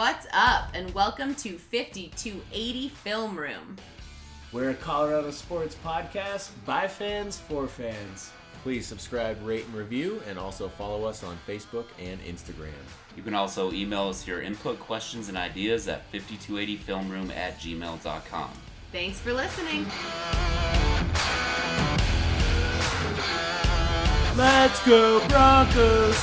what's up? And welcome to 5280 Film Room. We're a Colorado sports podcast by fans for fans. Please subscribe, rate, and review, and also follow us on Facebook and Instagram. You can also email us your input, questions, and ideas at 5280filmroom@gmail.com. Thanks for listening. Let's go Broncos!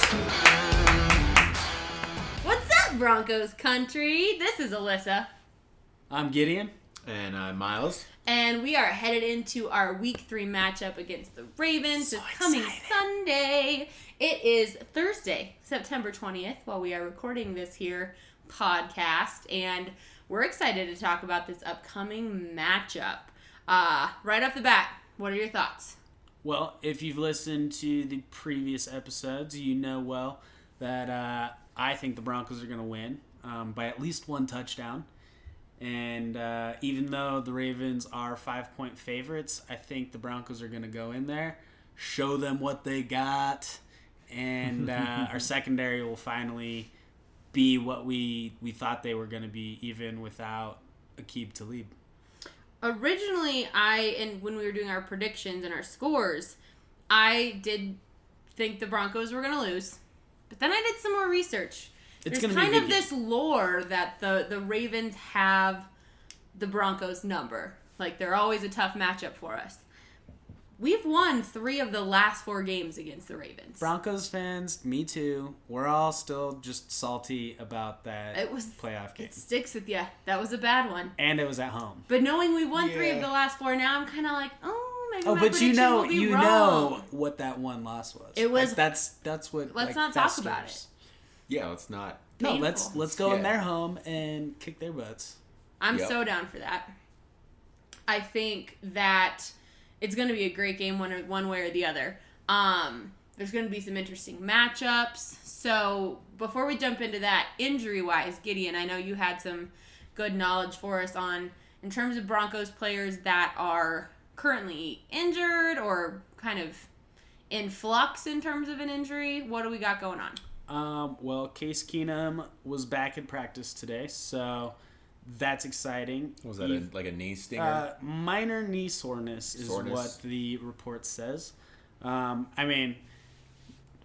What's up, Broncos country? This is Alyssa. I'm Gideon. And I'm Miles. And we are headed into our Week 3 matchup against the Ravens. So It's coming excited. Sunday. It is Thursday, September 20th, while we are recording this here podcast. And we're excited to talk about this upcoming matchup. Right off the bat, what are your thoughts? Well, if you've listened to the previous episodes, you know well that I think the Broncos are going to win by at least one touchdown. And even though the Ravens are 5-point favorites, I think the Broncos are going to go in there, show them what they got, and our secondary will finally be what we thought they were going to be, even without Aqib Talib. Originally, when we were doing our predictions and our scores, I did think the Broncos were going to lose. But then I did some more research. It's There's gonna be kind a of good this lore that the Ravens have the Broncos number. Like, they're always a tough matchup for us. We've won 3 of the last 4 games against the Ravens. Broncos fans, me too, we're all still just salty about that playoff game. It sticks with you. That was a bad one. And it was at home. But knowing we won 3 of the last 4 now, I'm kind of like, maybe my But prediction will be you wrong. know what that one loss was. It was. Like, that's what. Let's like, not talk festers. about it. Yeah, let's not. No, Painful. let's go in their home and kick their butts. I'm Yep. so down for that. I think that it's going to be a great game one way or the other. There's going to be some interesting matchups. So before we jump into that, injury-wise, Gideon, I know you had some good knowledge for us on, in terms of Broncos players that are currently injured or kind of in flux in terms of an injury. What do we got going on? Well, Case Keenum was back in practice today, so that's exciting. Was that like a knee stinger? Minor knee soreness is what the report says. I mean,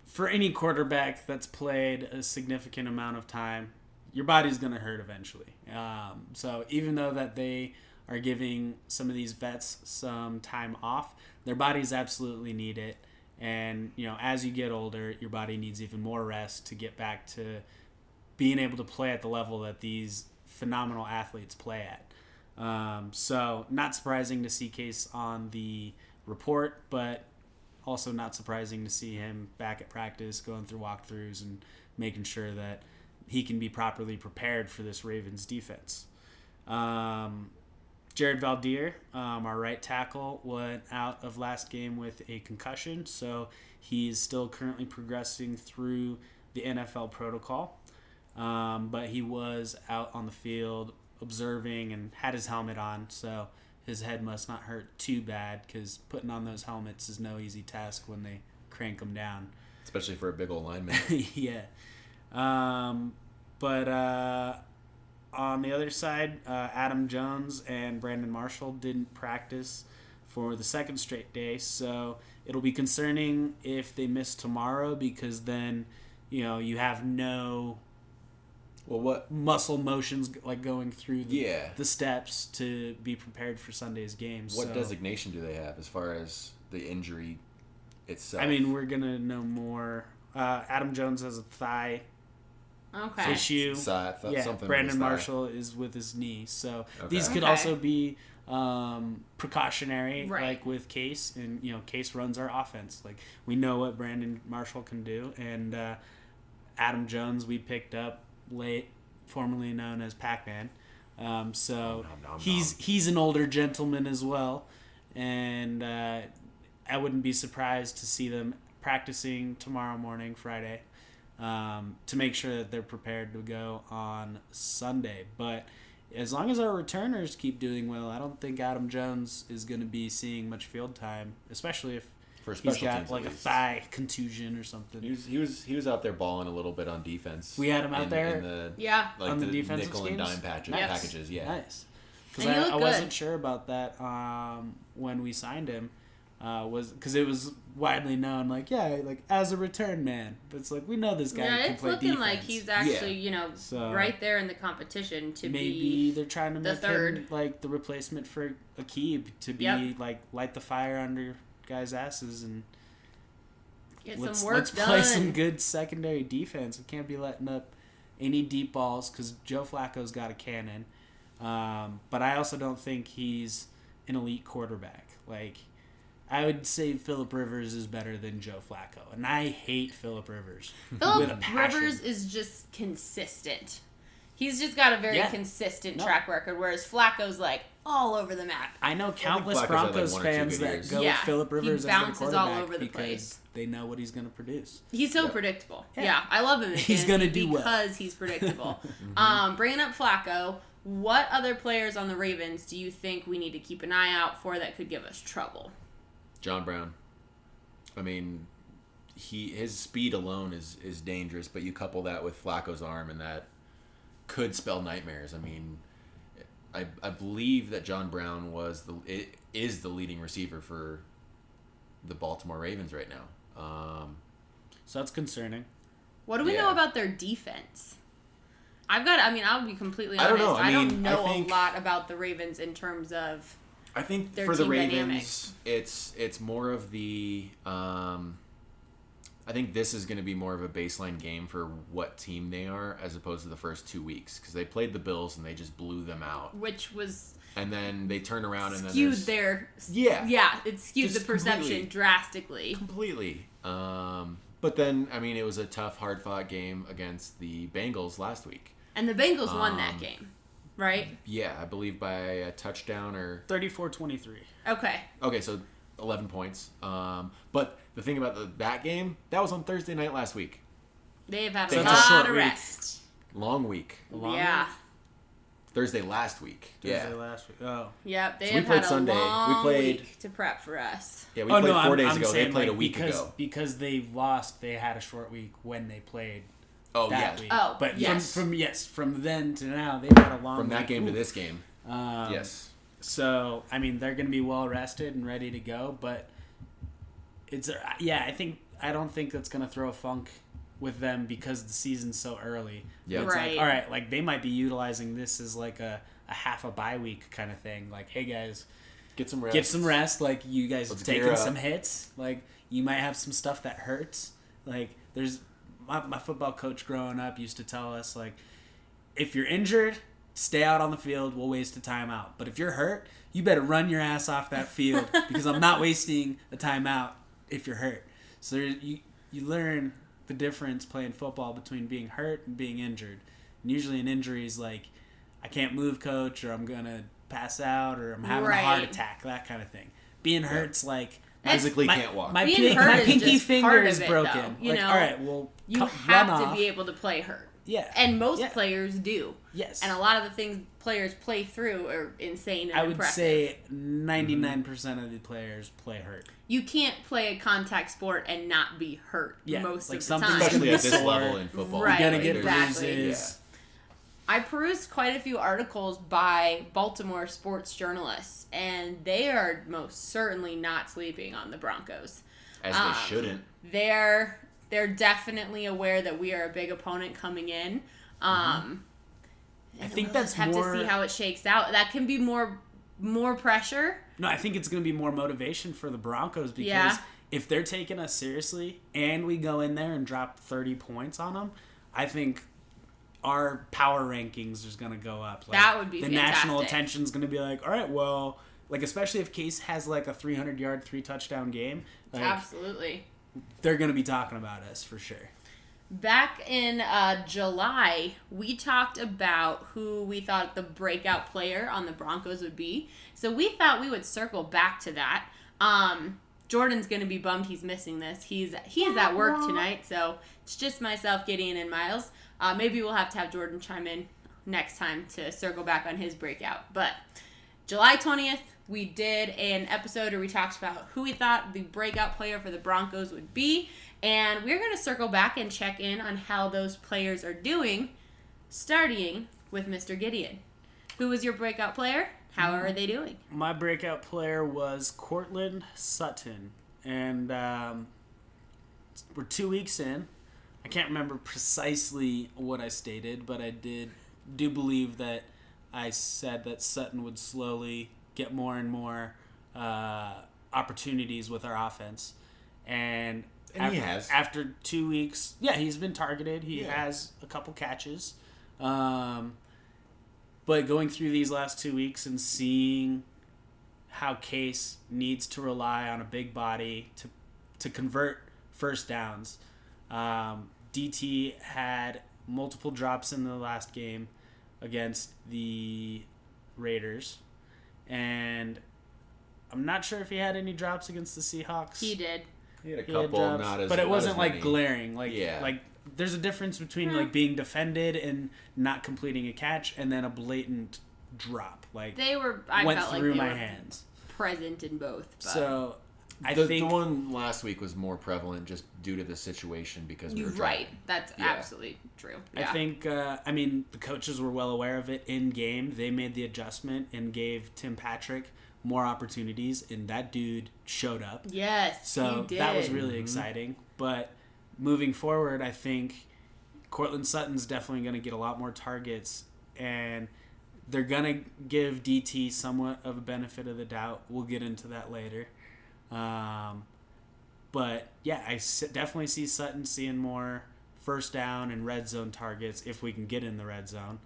for any quarterback that's played a significant amount of time, your body's going to hurt eventually. So even though that they are giving some of these vets some time off, their bodies absolutely need it. And, as you get older, your body needs even more rest to get back to being able to play at the level that these phenomenal athletes play at. So not surprising to see Case on the report, but also not surprising to see him back at practice, going through walkthroughs and making sure that he can be properly prepared for this Ravens defense. Jared Valdir, our right tackle, went out of last game with a concussion, so he's still currently progressing through the NFL protocol. But he was out on the field observing and had his helmet on, so his head must not hurt too bad, because putting on those helmets is no easy task when they crank them down. Especially for a big old lineman. Yeah. But on the other side, Adam Jones and Brandon Marshall didn't practice for the second straight day, so it'll be concerning if they miss tomorrow, because then, you have no muscle motions like going through the steps to be prepared for Sunday's games. What designation do they have as far as the injury itself? I mean, we're going to know more. Adam Jones has a thigh issue. Something Brandon Marshall is with his knee. So these could Okay. also be precautionary, Right. like with Case. And, Case runs our offense. Like, we know what Brandon Marshall can do. And Adam Jones we picked up late, formerly known as Pac-Man. He's an older gentleman as well. And I wouldn't be surprised to see them practicing tomorrow morning, Friday, to make sure that they're prepared to go on Sunday. But as long as our returners keep doing well, I don't think Adam Jones is going to be seeing much field time, especially if For special he's got teams, like at a least. thigh contusion or something. He was out there balling a little bit on defense. We had him out there? in the Yeah. On the defensive nickel and schemes? dime Nice. packages. Yeah, Nice. Because And he looked I wasn't good. sure about that when we signed him. Was because it was widely known, like as a return man. But it's like we know this guy Yeah, can it's play looking defense. like he's actually, So, right there in the competition to maybe be they're trying to the make third. him like the replacement for Akib to be Yep. like light the fire under guys' asses and get let's some work done. play some good secondary defense. We can't be letting up any deep balls because Joe Flacco's got a cannon. But I also don't think he's an elite quarterback. Like, I would say Phillip Rivers is better than Joe Flacco, and I hate Phillip Rivers with a Phillip passion. Rivers is just consistent. He's just got a very consistent track record, whereas Flacco's like all over the map. I know countless Flacco's had, like, Broncos 1 or 2 fans good that years. go Yeah, with Phillip he Rivers as their bounces all quarterback over the because place. they know what he's going to produce. He's so Yep. predictable. Yeah. Yeah, I love him. in He's fantasy gonna do well. because he's predictable. Bringing up Flacco, what other players on the Ravens do you think we need to keep an eye out for that could give us trouble? John Brown. I mean, his speed alone is dangerous, but you couple that with Flacco's arm, and that could spell nightmares. I mean, I believe that John Brown is the leading receiver for the Baltimore Ravens right now. So that's concerning. What do we know about their defense? I'll be completely honest. I don't know. I don't mean, know I think- a lot about the Ravens in terms of I think their for the team Ravens, dynamics. it's more of the. I think this is going to be more of a baseline game for what team they are, as opposed to the first 2 weeks, because they played the Bills and they just blew them out, which was and then they turn around and then skewed there's- it skewed Just the perception completely. drastically. completely. But then I mean, it was a tough, hard-fought game against the Bengals last week. And the Bengals won that game, right? Yeah, I believe by a touchdown or 34-23. Okay. so 11 points. But the thing about that game, that was on Thursday night last week. They've had So a it's a lot short of week. rest. Long week. Long Yeah. Thursday last week. Thursday last week. Oh. Yep. They So we have played had a Sunday. We long played- week to prep for us. Yeah, we played 4 days I'm ago. They saying, played like, a week because, ago. Because they lost, they had a short week when they played Oh, that yeah. week. Oh, but yes. from then to now, they've had a long From that week. game to Ooh. this game. Yes. So, I mean, they're going to be well rested and ready to go, but I don't think that's going to throw a funk with them because the season's so early. Yeah. It's Right. like, all right, like they might be utilizing this as like a half a bye week kind of thing. Like, hey guys, Get some rest. get some rest. Like, you guys Let's have gear taken up. some hits. Like, you might have some stuff that hurts. Like, there's my football coach growing up used to tell us, like, if you're injured, stay out on the field. We'll waste a timeout. But if you're hurt, you better run your ass off that field because I'm not wasting a timeout if you're hurt. So you learn the difference playing football between being hurt and being injured. And usually an injury is like, I can't move, coach, or I'm going to pass out, or I'm having a heart Right. attack, that kind of thing. Being hurt's like... Physically my, can't walk. My, Being hurt my is pinky just finger part is of it, broken. though, you like, know? all right, well, You run have to off. be able to play hurt. Yeah. And most Yeah. players do. Yes. And a lot of the things players play through are insane and I would impressive. say 99% of the players play hurt. You can't play a contact sport and not be hurt Yeah, most like of the something's time. Especially at Sore. this level in football. Right. You're going to Like, get there's- Exactly. bruises. I perused quite a few articles by Baltimore sports journalists, and they are most certainly not sleeping on the Broncos. As they shouldn't. They're definitely aware that we are a big opponent coming in. I think we'll that's just have more... to see how it shakes out. That can be more pressure. No, I think it's going to be more motivation for the Broncos because Yeah. if they're taking us seriously and we go in there and drop 30 points on them, I think our power rankings is going to go up. Like, That would be the fantastic. national attention is going to be like, all right, well, like especially if Case has like a 300-yard, 3-touchdown game, like Absolutely. they're going to be talking about us for sure. Back in July, we talked about who we thought the breakout player on the Broncos would be. So we thought we would circle back to that. Jordan's going to be bummed he's missing this. He's at work tonight, so it's just myself, Gideon, and Miles. Maybe we'll have to have Jordan chime in next time to circle back on his breakout. But July 20th, we did an episode where we talked about who we thought the breakout player for the Broncos would be. And we're going to circle back and check in on how those players are doing, starting with Mr. Gideon. Who was your breakout player? How are they doing? My breakout player was Courtland Sutton. And we're 2 weeks in. I can't remember precisely what I stated, but I do believe that I said that Sutton would slowly get more and more opportunities with our offense. And he has. After 2 weeks, he's been targeted. He has a couple catches. But going through these last 2 weeks and seeing how Case needs to rely on a big body to convert first downs. DT had multiple drops in the last game against the Raiders. And I'm not sure if he had any drops against the Seahawks. He did. He had a couple, but it wasn't like glaring. Like there's a difference between like being defended and not completing a catch, and then a blatant drop. Like I went felt through like my hands. Present in both. But. So I think think the one last week was more prevalent just due to the situation because we were right. That's absolutely true. Yeah. I think the coaches were well aware of it in game. They made the adjustment and gave Tim Patrick more opportunities, and that dude showed up. Yes, so he did. That was really exciting. But moving forward, I think Courtland Sutton's definitely going to get a lot more targets, and they're going to give DT somewhat of a benefit of the doubt. We'll get into that later. But I definitely see Sutton seeing more first down and red zone targets if we can get in the red zone.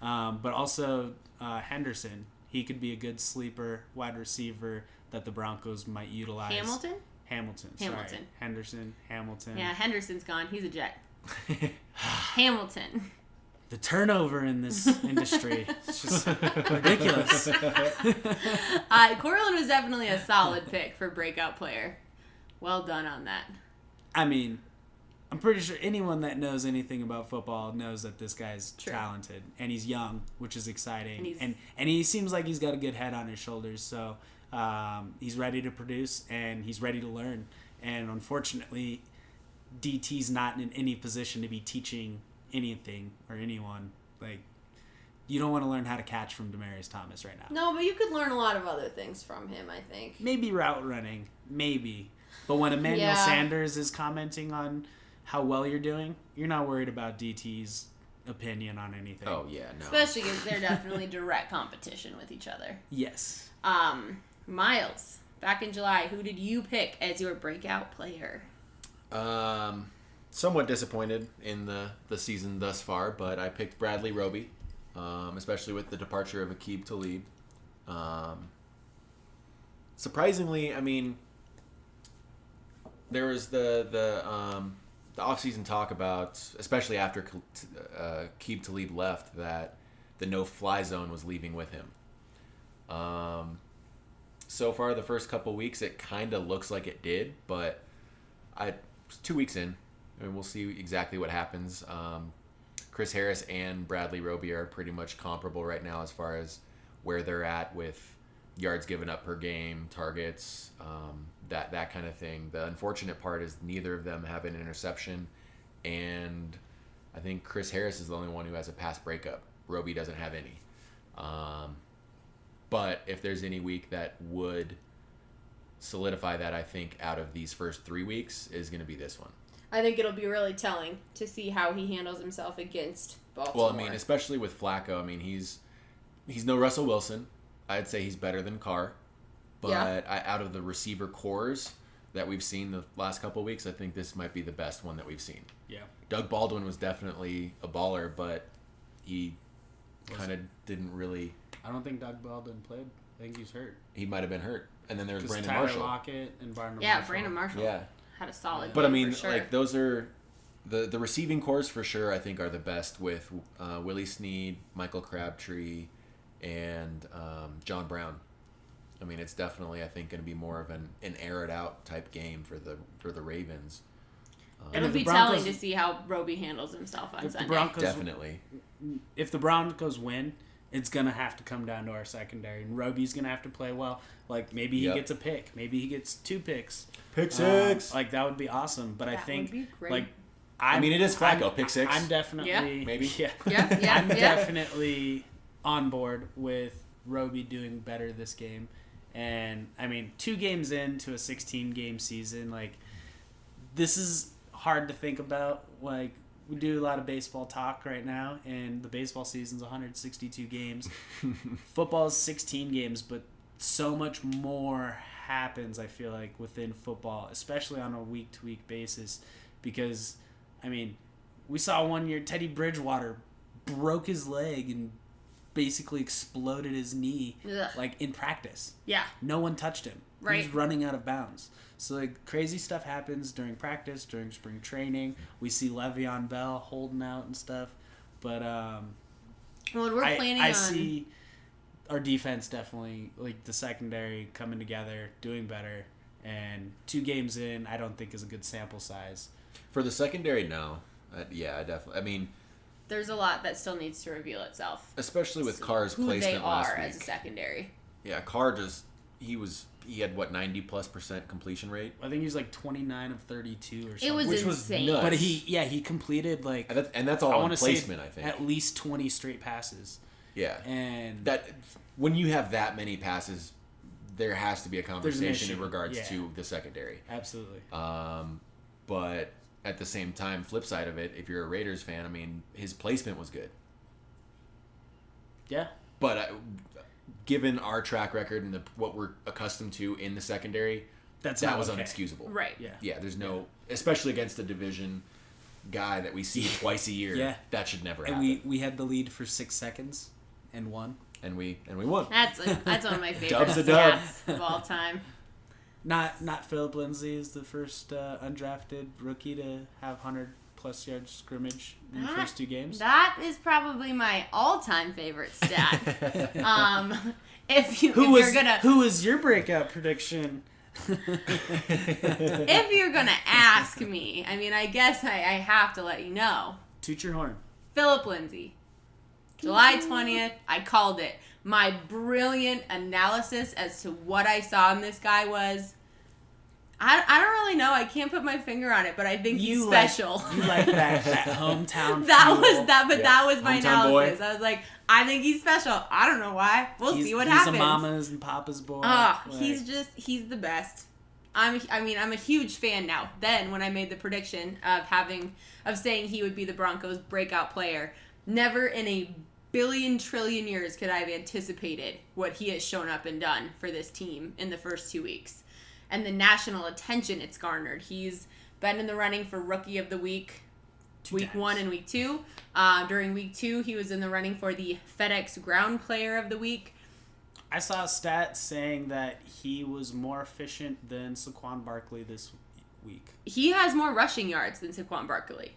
But also Henderson. He could be a good sleeper wide receiver that the Broncos might utilize. Hamilton. Sorry. Hamilton. Yeah, Henderson's gone. He's a Jet. Hamilton. The turnover in this industry is just ridiculous. Courtland was definitely a solid pick for breakout player. Well done on that. I mean, I'm pretty sure anyone that knows anything about football knows that this guy's talented, and he's young, which is exciting. And he seems like he's got a good head on his shoulders, so he's ready to produce, and he's ready to learn. And unfortunately, DT's not in any position to be teaching anything or anyone. Like, you don't want to learn how to catch from Demaryius Thomas right now. No, but you could learn a lot of other things from him, I think. Maybe route running, maybe. But when Emmanuel Sanders is commenting on how well you're doing, you're not worried about DT's opinion on anything. Oh, yeah, no. Especially because they're definitely direct competition with each other. Yes. Miles, back in July, who did you pick as your breakout player? Somewhat disappointed in the season thus far, but I picked Bradley Roby, especially with the departure of Aqib Talib. Surprisingly, I mean, there was the offseason talk about, especially after Aqib Talib left, that the no-fly zone was leaving with him. So far, the first couple weeks, it kind of looks like it did, but it's 2 weeks in, and we'll see exactly what happens. Chris Harris and Bradley Roby are pretty much comparable right now as far as where they're at with yards given up per game, targets, that kind of thing. The unfortunate part is neither of them have an interception, and I think Chris Harris is the only one who has a pass breakup. Roby doesn't have any. But if there's any week that would solidify that, I think out of these first 3 weeks is going to be this one. I think it'll be really telling to see how he handles himself against Baltimore. Well, I mean, especially with Flacco. I mean, he's no Russell Wilson. I'd say he's better than Carr. But out of the receiver cores that we've seen the last couple of weeks, I think this might be the best one that we've seen. Yeah. Doug Baldwin was definitely a baller, but he kind of didn't really... I don't think Doug Baldwin played. I think he's hurt. He might have been hurt. And then there's Brandon Tyler Marshall. Lockett and Brandon yeah, Marshall. Brandon Marshall had a solid But I game mean, for sure. like, those are... The receiving cores for sure, I think, are the best with Willie Snead, Michael Crabtree, and John Brown. I mean, it's definitely, I think, going to be more of an air-it-out type game for the Ravens. It'll be telling to see how Roby handles himself on Sunday. Definitely. If the Broncos win it's going to have to come down to our secondary. And Roby's going to have to play well. Like, maybe he gets a pick. Maybe he gets 2 picks. Pick 6. Like, that would be awesome. But I think, would be great. like, I mean, it is Flacco, pick 6. I'm definitely... Maybe. Yeah. I'm definitely on board with Roby doing better this game. And, I mean, 2 games into a 16-game season, like, this is hard to think about. Like, we do a lot of baseball talk right now, and the baseball season's 162 games. Football is 16 games, but so much more happens, I feel like, within football, especially on a week-to-week basis. Because, I mean, we saw one year Teddy Bridgewater broke his leg and basically exploded his knee, like, in practice. Yeah. No one touched him. Right. He was running out of bounds. So, like, crazy stuff happens during practice, during spring training. We see Le'Veon Bell holding out and stuff. But, well, we're planning I see our defense definitely, like, the secondary coming together, doing better. And 2 games in, I don't think is a good sample size. For the secondary, no. Yeah, definitely. I mean, there's a lot that still needs to reveal itself. Especially with Carr's who placement they last are week. As a secondary. Yeah, Carr just he had what 90+% completion rate. I think he was like 29 of 32 or something. It was which insane. Was nuts. But he completed like and that's all on placement. I think at least 20 straight passes. Yeah, and that when you have that many passes, there has to be a conversation in regards to the secondary. Absolutely. But at the same time, flip side of it, if you're a Raiders fan, I mean, his placement was good. Yeah. But given our track record and what we're accustomed to in the secondary, that was unexcusable. Right. Yeah, there's no... Especially against a division guy that we see twice a year. Yeah. That should never happen. And we had the lead for 6 seconds and won. And we won. That's one of my favorite Dub's a dub. stats of all time. Not Philip Lindsay is the first undrafted rookie to have 100+ yards scrimmage in the first 2 games. That is probably my all-time favorite stat. Who was your breakout prediction? If you're gonna ask me, I mean, I guess I have to let you know. Toot your horn. Philip Lindsay, July 20th. I called it. My brilliant analysis as to what I saw in this guy was. I don't really know. I can't put my finger on it, but I think he's special. You like that hometown that fuel. was that, but that was my Hometown analysis. boy. I was like, I think he's special. I don't know why. We'll see what happens. He's a mama's and papa's boy. He's the best. I'm a huge fan now. Then when I made the prediction of saying he would be the Broncos' breakout player, never in a billion trillion years could I have anticipated what he has shown up and done for this team in the first 2 weeks. And the national attention it's garnered. He's been in the running for Rookie of the Week, week 1 and week 2. During week 2, he was in the running for the FedEx Ground Player of the Week. I saw a stat saying that he was more efficient than Saquon Barkley this week. He has more rushing yards than Saquon Barkley.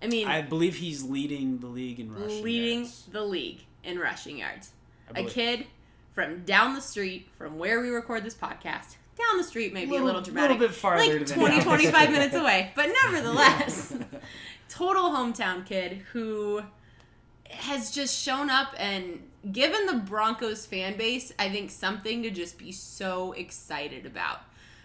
I mean, I believe he's leading the league in rushing yards. Leading the league in rushing yards. A kid from down the street, from where we record this podcast. Down the street, maybe a little dramatic. A little bit farther like than 20, 25 minutes away. But nevertheless, total hometown kid who has just shown up and given the Broncos fan base, I think, something to just be so excited about.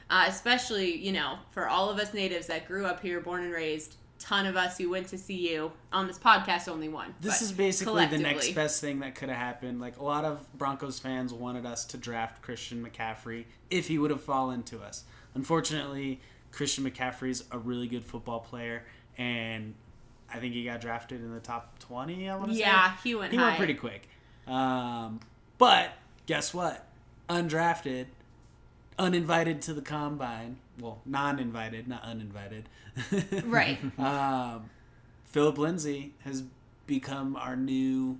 Especially, for all of us natives that grew up here, born and raised. Ton of us who went to see you on this podcast, only one. This is basically the next best thing that could have happened. Like, a lot of Broncos fans wanted us to draft Christian McCaffrey if he would have fallen to us. Unfortunately, Christian McCaffrey's a really good football player, and I think he got drafted in the top 20, I want to say. Yeah, he went high. He went pretty quick. But guess what? Undrafted, uninvited to the combine. Well, non-invited, not uninvited. Right. Philip Lindsay has become our new,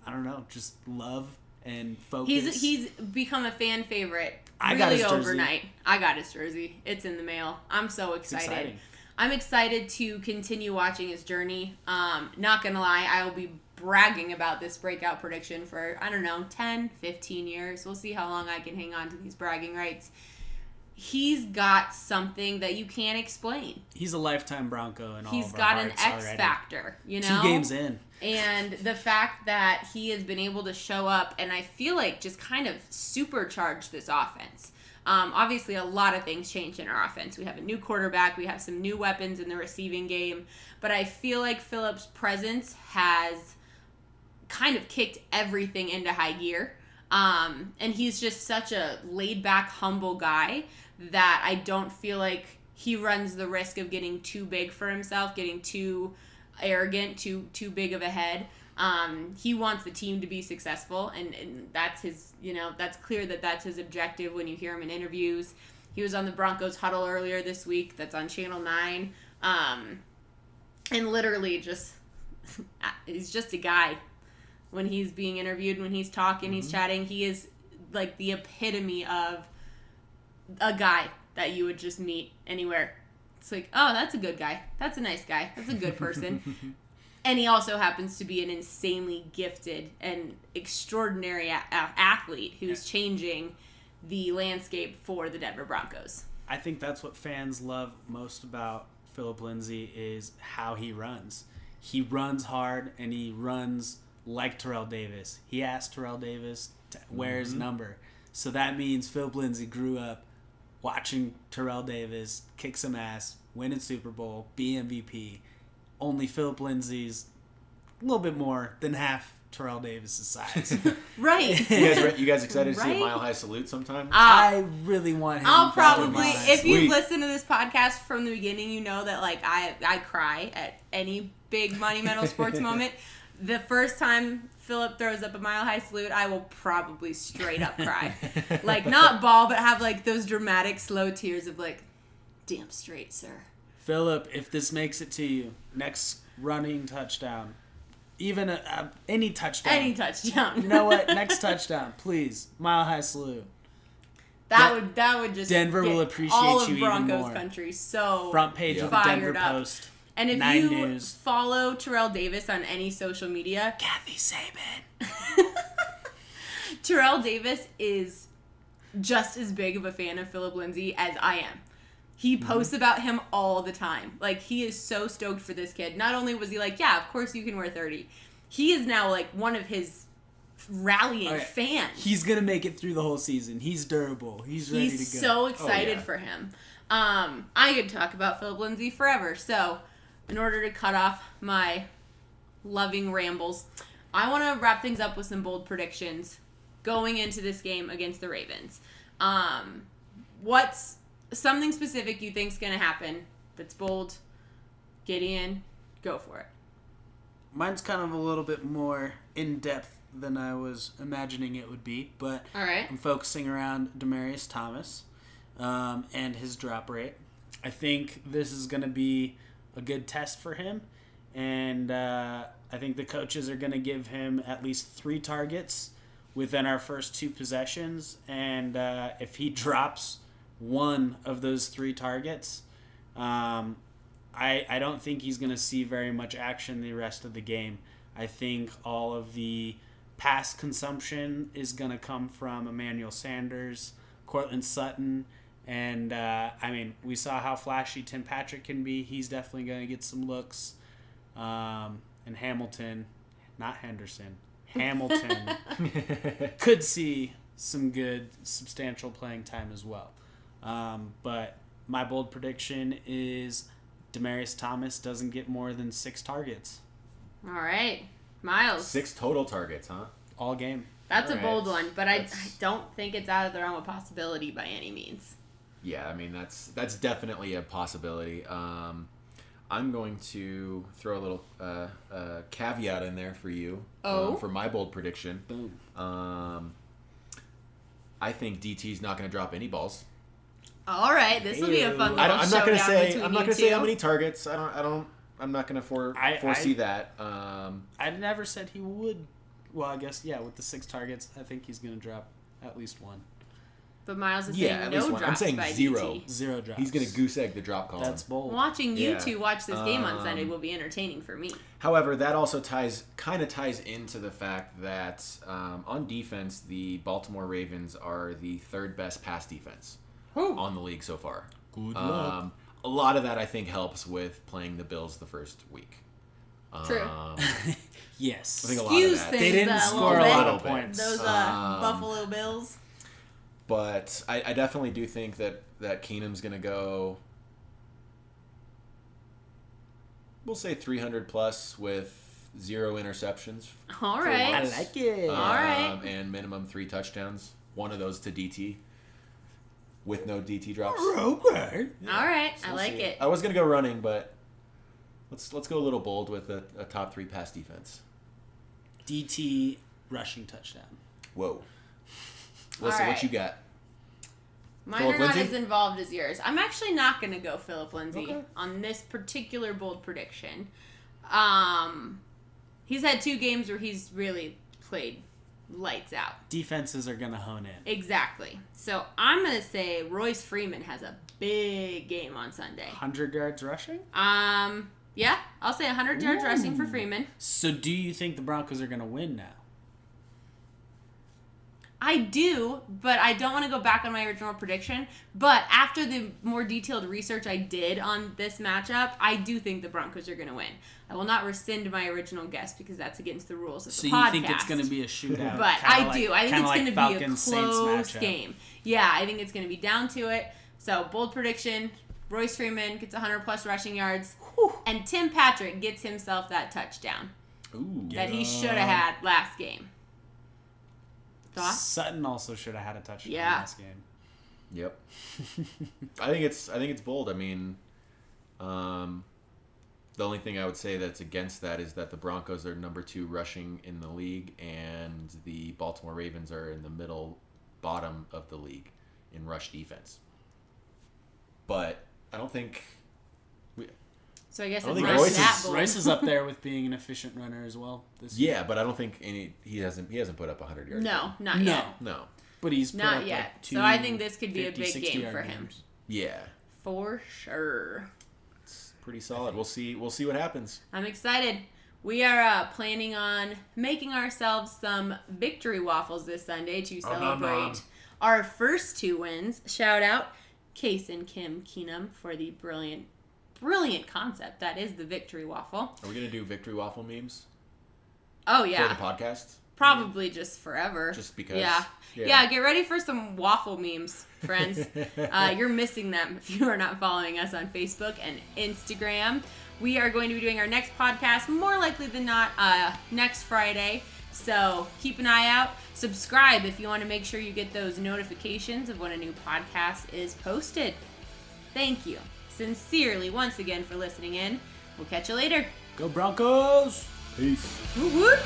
I don't know, just love and focus. He's become a fan favorite. I got his jersey. Overnight. I got his jersey. It's in the mail. I'm so excited. I'm excited to continue watching his journey. Not gonna lie, I will be bragging about this breakout prediction for, 10, 15 years. We'll see how long I can hang on to these bragging rights. He's got something that you can't explain. He's a lifetime Bronco in all of our He's got an hearts X already. factor, 2 games in. And the fact that he has been able to show up and I feel like just kind of supercharge this offense. Obviously, a lot of things changed in our offense. We have a new quarterback. We have some new weapons in the receiving game. But I feel like Phillip's presence has kind of kicked everything into high gear. And he's just such a laid-back, humble guy that I don't feel like he runs the risk of getting too big for himself, getting too arrogant, too big of a head. He wants the team to be successful, and that's his, that's clear that that's his objective when you hear him in interviews. He was on the Broncos huddle earlier this week. That's on Channel 9. And literally he's just a guy. When he's being interviewed, when he's talking, he's chatting, he is like the epitome of a guy that you would just meet anywhere. It's like, oh, that's a good guy. That's a nice guy. That's a good person. And he also happens to be an insanely gifted and extraordinary athlete who's changing the landscape for the Denver Broncos. I think that's what fans love most about Phillip Lindsay is how he runs. He runs hard, and he runs like Terrell Davis. He asked Terrell Davis to wear his number. So that means Phillip Lindsay grew up watching Terrell Davis kick some ass, win a Super Bowl, be MVP. Only Phillip Lindsay's a little bit more than half Terrell Davis' size. Right. You guys excited to see a Mile High Salute sometime? I really want him I'll to probably, if Sweet. you've listened to this podcast from the beginning, you know that like I cry at any big monumental sports moment. The first time Phillip throws up a Mile High Salute, I will probably straight up cry. Like, not bawl, but have, like, those dramatic, slow tears of, like, damn straight, sir. Phillip, if this makes it to you, next running touchdown, even any touchdown. Any touchdown. You know what? Next touchdown, please. Mile High Salute. That would just Denver get will appreciate all of you even Broncos more. country so Front page of the fired Denver up. Post. And if 9 you News. follow Terrell Davis on any social media, Kathy Saban. Terrell Davis is just as big of a fan of Phillip Lindsay as I am. He posts about him all the time. Like, he is so stoked for this kid. Not only was he like, yeah, of course you can wear 30. He is now, like, one of his rallying fans. He's going to make it through the whole season. He's durable. He's ready to go. He's so excited for him. I could talk about Phillip Lindsay forever. So, in order to cut off my loving rambles, I want to wrap things up with some bold predictions going into this game against the Ravens. What's something specific you think is going to happen that's bold? Gideon, go for it. Mine's kind of a little bit more in-depth than I was imagining it would be, but All right. I'm focusing around Demaryius Thomas and his drop rate. I think this is going to be a good test for him, and I think the coaches are going to give him at least 3 targets within our first 2 possessions, and if he drops one of those 3 targets, I don't think he's going to see very much action the rest of the game. I think all of the pass consumption is going to come from Emmanuel Sanders, Cortland Sutton, and we saw how flashy Tim Patrick can be. He's definitely going to get some looks. And Hamilton, not Henderson, Hamilton could see some good, substantial playing time as well. But my bold prediction is Demaryius Thomas doesn't get more than 6 targets. All right. Miles. 6 total targets, huh? All game. That's All a bold right. one, but I don't think it's out of the realm of possibility by any means. Yeah, I mean, that's definitely a possibility. I'm going to throw a little caveat in there for you for my bold prediction. Boom. I think DT's not going to drop any balls. All right, this will be a fun little I'm not going to say between how many targets. I'm not going to foresee that. I never said he would. Well, I guess with the 6 targets, I think he's going to drop at least 1. But Miles is at saying least no one. drops I'm saying by 0. DT. 0 drops. He's going to goose egg the drop column. That's bold. Watching you Yeah. two watch this game on Sunday will be entertaining for me. However, that also ties into the fact that on defense, the Baltimore Ravens are the 3rd best pass defense on the league so far. Good luck. A lot of that, I think, helps with playing the Bills the first week. True. Yes. I think a lot Excuse of that. things, They didn't score a lot of points. Those Buffalo Bills. But I definitely do think that Keenum's going to go, we'll say 300 plus with 0 interceptions. All right. I like it. All right. And minimum 3 touchdowns. One of those to DT. With no DT drops. Okay. All right. So I we'll like see. it. I was going to go running, but let's go a little bold with a top 3 pass defense. DT rushing touchdown. Whoa. Listen, All right. what you got? Mine Phillip are not Lindsay? as involved as yours. I'm actually not going to go Phillip Lindsay Okay. on this particular bold prediction. He's had 2 games where he's really played lights out. Defenses are going to hone in. Exactly. So I'm going to say Royce Freeman has a big game on Sunday. 100 yards rushing? Yeah, I'll say 100 yards rushing for Freeman. So do you think the Broncos are going to win now? I do, but I don't want to go back on my original prediction. But after the more detailed research I did on this matchup, I do think the Broncos are going to win. I will not rescind my original guess because that's against the rules of the podcast. So you think it's going to be a shootout? But I do. I think it's going to be a Falcons-Saints close matchup. game. Yeah, I think it's going to be down to it. So, bold prediction, Royce Freeman gets 100-plus rushing yards, and Tim Patrick gets himself that touchdown Ooh. that he should have had last game. Thoughts? Sutton also should have had a touchdown last game. Yep. I think it's bold. I mean, the only thing I would say that's against that is that the Broncos are number 2 rushing in the league, and the Baltimore Ravens are in the bottom of the league in rush defense. But I don't think. So I guess I don't it's think not Royce that is- bold. Rice is up there with being an efficient runner as well. This year. Yeah, but I don't think he hasn't put up 100 yards. No, not No. yet. No. But he's put Not up yet. like 2 So I think this could be a 50, big 60 game yard for him. games. Yeah. For sure. It's pretty solid. We'll see what happens. I'm excited. We are planning on making ourselves some victory waffles this Sunday to celebrate our first 2 wins. Shout out Case and Kim Keenum for the brilliant concept that is the victory waffle. Are we gonna do victory waffle memes Oh for yeah, the podcast? probably just forever. Just because. Yeah. Get ready for some waffle memes, friends. You're missing them if you are not following us on Facebook and Instagram. We are going to be doing our next podcast, more likely than not, next Friday. So keep an eye out. Subscribe if you want to make sure you get those notifications of when a new podcast is posted. Thank you sincerely once again for listening in. We'll catch you later. Go Broncos! Peace. Woo woo!